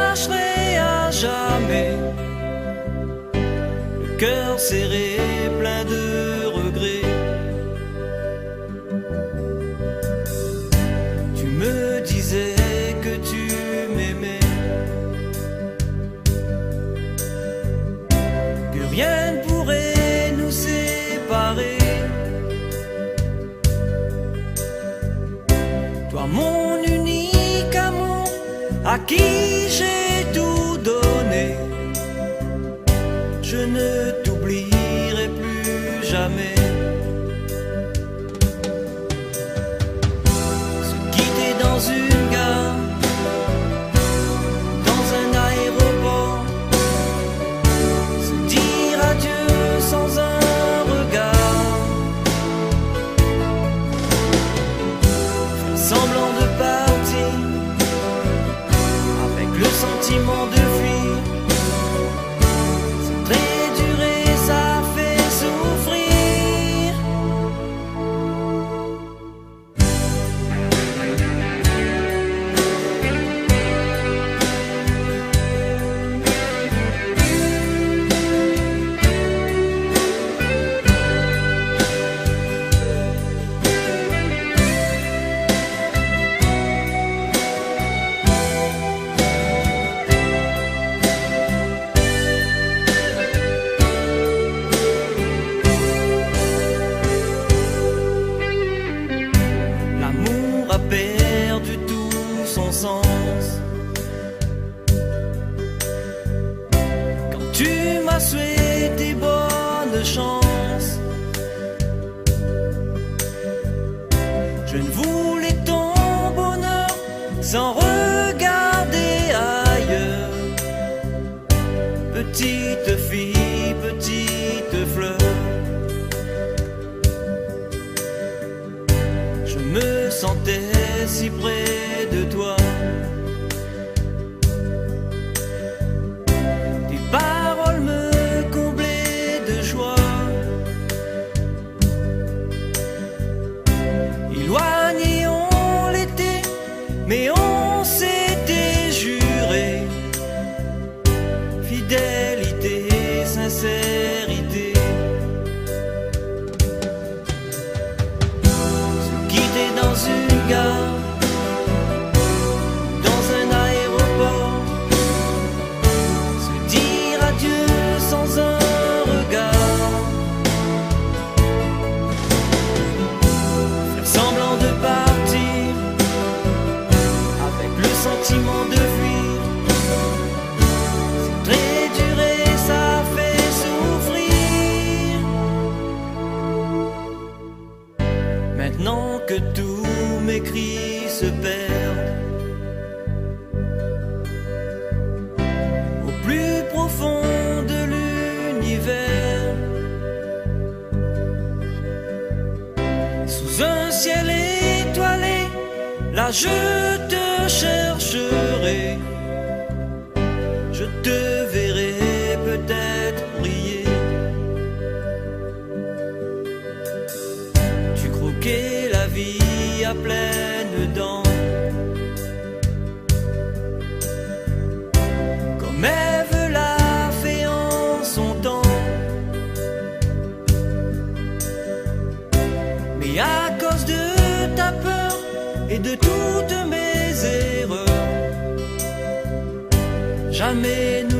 lâcherai à jamais. Le cœur serré, plein de regrets. Tu me disais que tu m'aimais, que rien ne pourrait nous séparer. Toi, mon unique amour, à qui j'ai tout donné, je ne t'oublierai plus jamais. Se quitter dans une gare, dans un aéroport, se dire adieu sans un regard, faire semblant de partir avec le sentiment de fuir. C'est très dur et ça fait souffrir. L'amour a perdu tout son sens quand tu m'as souhaité bonne chance. Je ne voulais ton bonheur sans regarder ailleurs. Petite fille, petite fleur, je me sentais si près de toi. Tes paroles me comblaient de joie. Éloignés on l'était, mais on s'était juré fidélité, sincérité. Dans une gare, dans un aéroport, se dire adieu sans un regard, faire semblant de partir avec le sentiment de fuir. C'est très dur et ça fait souffrir. Maintenant que tous mes cris se perdent au plus profond de l'univers, sous un ciel étoilé, là je te chercherai, je te verrai peut-être briller. Tu croquais la vie à pleines dents, comme Ève l'a fait en son temps. Mais à cause de ta peur et de toutes mes erreurs, jamais nous